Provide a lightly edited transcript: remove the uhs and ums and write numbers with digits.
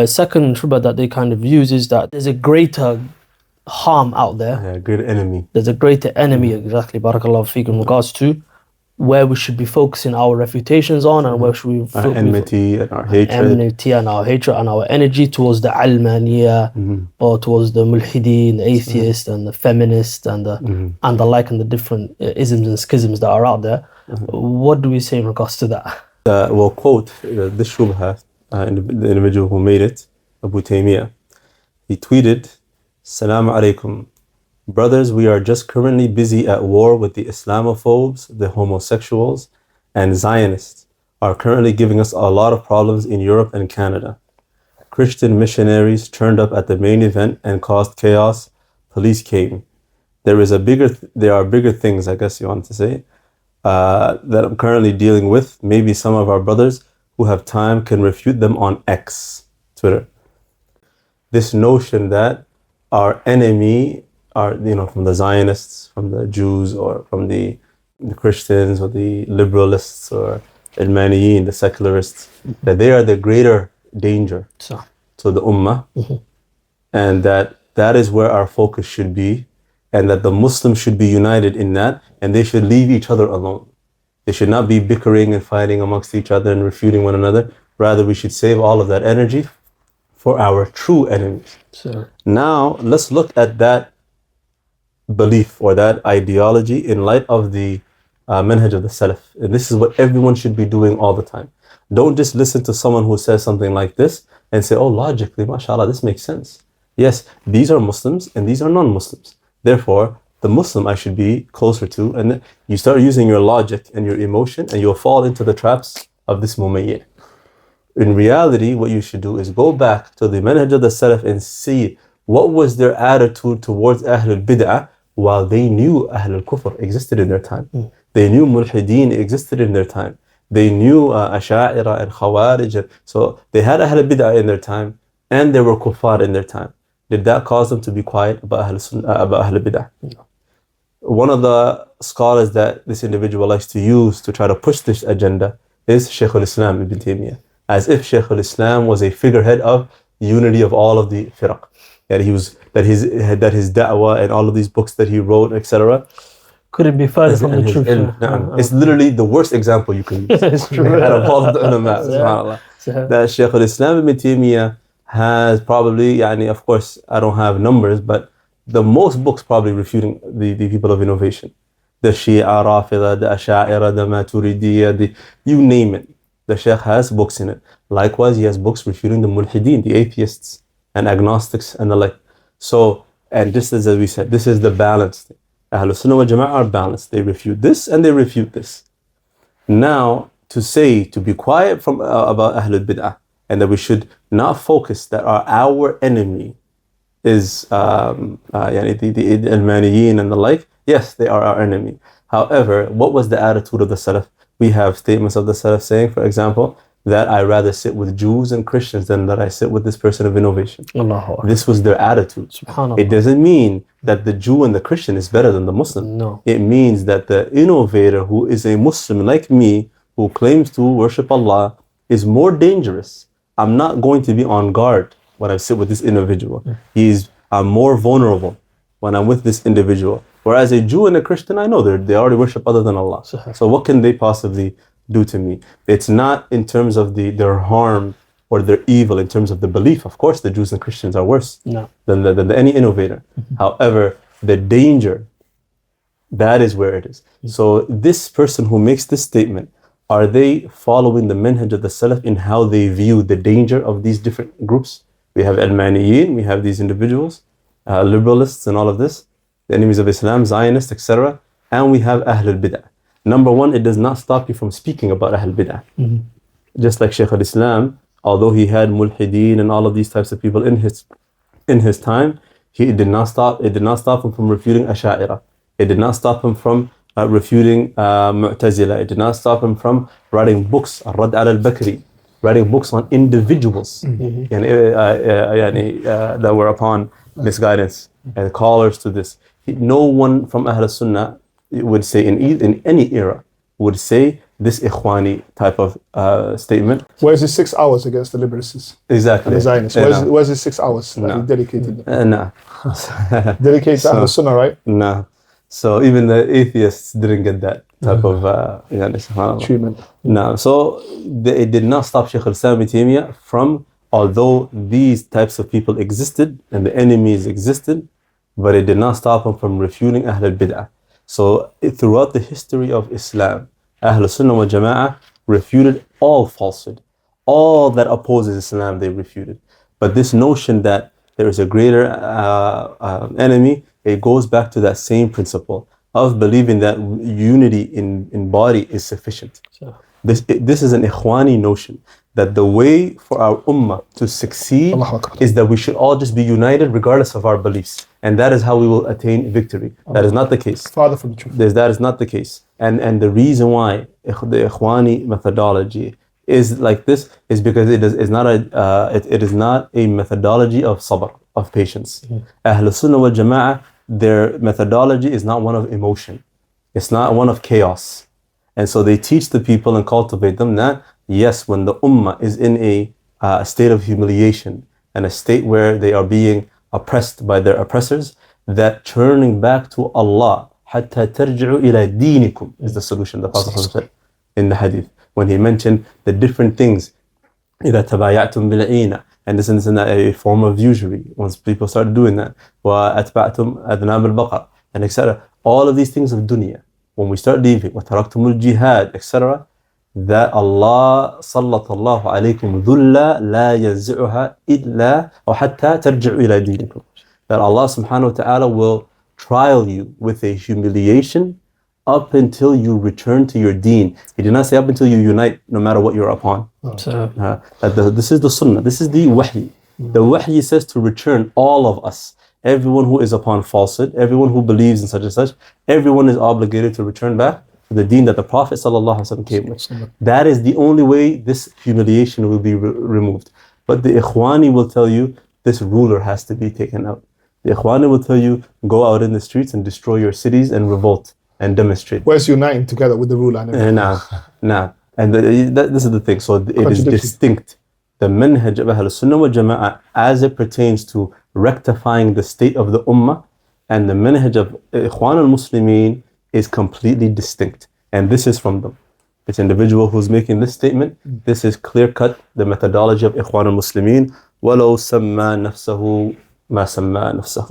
A second shubha that they kind of use is that there's a greater harm out there. Yeah, greater enemy. There's a greater enemy, exactly, barakallahu feek, in regards to where we should be focusing our refutations on, and where should we our enmity and our hatred. And our energy towards the almaniyah, or towards the mulhideen, the atheist, and the feminist, and the like, and the different isms and schisms that are out there. What do we say in regards to that? We'll quote this shubha, the individual who made it, Abu Taymiyah. He tweeted, "Assalamu alaikum. Brothers, we are just currently busy at war with the Islamophobes, the homosexuals, and Zionists are currently giving us a lot of problems in Europe and Canada. Christian missionaries turned up at the main event and caused chaos. Police came. There are bigger things, I guess you want to say, that I'm currently dealing with. Maybe some of our brothers who have time can refute them on X, Twitter. This notion that our enemy are, from the Zionists, from the Jews, or from the Christians, or the liberalists, or al-Maniyin, the secularists, that they are the greater danger to the ummah, and that is where our focus should be, and that the Muslims should be united in that, and they should leave each other alone. They should not be bickering and fighting amongst each other and refuting one another. Rather, we should save all of that energy for our true enemies." Now, let's look at that belief or that ideology in light of the manhaj of the Salaf. And this is what everyone should be doing all the time. Don't just listen to someone who says something like this and say, "Oh, logically, mashallah, this makes sense. Yes, these are Muslims and these are non-Muslims. Therefore, the Muslim I should be closer to." And then you start using your logic and your emotion, and you'll fall into the traps of this mumayyih. In reality, what you should do is go back to the manhaj of the Salaf and see what was their attitude towards Ahlul Bid'ah while they knew Ahlul Kufr existed in their time. They knew Mulhideen existed in their time. They knew Asha'ira and Khawarij. So they had Ahlul Bid'ah in their time, and there were Kuffar in their time. Did that cause them to be quiet about Ahlul Bid'ah? No. One of the scholars that this individual likes to use to try to push this agenda is Shaykh al-Islam Ibn Taymiyah, as if Shaykh al-Islam was a figurehead of unity of all of the firaq. That his da'wah and all of these books that he wrote, etc., couldn't be further from the truth. It's literally the worst example you can use. It's true. Out of all of the ulama, subhanAllah. That Shaykh al-Islam Ibn Taymiyah has probably, of course, I don't have numbers, but the most books probably refuting the people of innovation. The Shia, Rafida, the Asha'ira, the Maturidiyya, you name it. The Shaykh has books in it. Likewise, he has books refuting the Mulhideen, the atheists and agnostics and the like. So, and just as we said, this is the balance thing. Ahlul Sunnah wal Jama'ah are balanced. They refute this and they refute this. Now, to be quiet from about Ahlul Bid'ah, and that we should not focus that our enemy is the al-Maniyin and the like. Yes, they are our enemy. However, what was the attitude of the Salaf? We have statements of the Salaf saying, for example, that I rather sit with Jews and Christians than that I sit with this person of innovation. This was their attitude. It doesn't mean that the Jew and the Christian is better than the Muslim. No. It means that the innovator who is a Muslim like me, who claims to worship Allah, is more dangerous. I'm not going to be on guard when I sit with this individual. I'm more vulnerable when I'm with this individual. Whereas a Jew and a Christian, I know they already worship other than Allah. So what can they possibly do to me? It's not in terms of their harm or their evil, in terms of the belief. Of course, the Jews and Christians are worse than any innovator. However, the danger, that is where it is. So this person who makes this statement, are they following the manhaj of the Salaf in how they view the danger of these different groups? We have al-Maniyin, we have these individuals, liberalists and all of this, the enemies of Islam, Zionists, etc. And we have Ahlul Bid'ah. Number one, it does not stop you from speaking about Ahlul Bid'ah. Just like Shaykh al-Islam, although he had Mulhideen and all of these types of people in his time, it did not stop him from refuting Asha'ira. It did not stop him from refuting Mu'tazila. It did not stop him from writing books, Ar-Radd ala al-Bakri, writing books on individuals that were upon misguidance and callers to this. No one from Ahl Sunnah would say in any era would say this Ikhwani type of statement. Where's his 6 hours against the liberals? Exactly. And the Zionists? Where's his 6 hours that he dedicated? No. Dedicated to Ahlul Sunnah, right? No. So even the atheists didn't get that type of treatment. No. So it did not stop Shaykh al-Islam ibn Taymiyah from, although these types of people existed and the enemies existed, but it did not stop him from refuting Ahl al-Bid'ah. So throughout the history of Islam, Ahl al-Sunnah wal Jama'ah refuted all falsehood. All that opposes Islam, they refuted. But this notion that there is a greater enemy, it goes back to that same principle of believing that unity in body is sufficient. Sure. This is an Ikhwani notion, that the way for our ummah to succeed is that we should all just be united regardless of our beliefs. And that is how we will attain victory. That is not the case. Farther from the truth. That is not the case. And the reason why the Ikhwani methodology is like this is because it is not a methodology of sabr, of patience. Ahl Sunnah wal Jama'ah, their methodology is not one of emotion. It's not one of chaos. And so they teach the people and cultivate them that, yes, when the ummah is in a state of humiliation and a state where they are being oppressed by their oppressors, that turning back to Allah, حَتَّى تَرْجِعُوا إِلَى دِينِكُمْ, is the solution. The Prophet said in the hadith, when he mentioned the different things, إِذَا تَبَايَعْتُمْ بِالْعِينَ, and this and that, a form of usury, once people start doing that, وَأَتْبَعْتُمْ أَذْنَابَ الْبَقَرِ, and etc. All of these things of dunya, when we start leaving, وَتَرَكْتُمُ الْجِهَادِ, etc., that Allah sallallahu alaykum dhulla la yanzi'uha illa or hatta tarji'u ila dinikum. That Allah subhanahu wa ta'ala will trial you with a humiliation up until you return to your deen. He did not say up until you unite no matter what you're upon. This is the sunnah, this is the wahy. The wahy says to return all of us. Everyone who is upon falsehood, everyone who believes in such and such, everyone is obligated to return back to the deen that the Prophet ﷺ came with. That is the only way this humiliation will be removed. But the Ikhwani will tell you, this ruler has to be taken out. The Ikhwani will tell you, go out in the streets and destroy your cities and revolt and demonstrate. Where's uniting together with the ruler? Nah. And this is the thing. So it is distinct. The manhaj of Ahl Sunnah wal Jama'ah as it pertains to rectifying the state of the ummah, and the manhaj of Ikhwan al-Muslimin is completely distinct. And this is from them. This individual who's making this statement, this is clear-cut, the methodology of Ikhwan al-Muslimin. وَلَوْ سَمَّى نَفْسَهُ مَا سَمَّى نَفْسَهُ.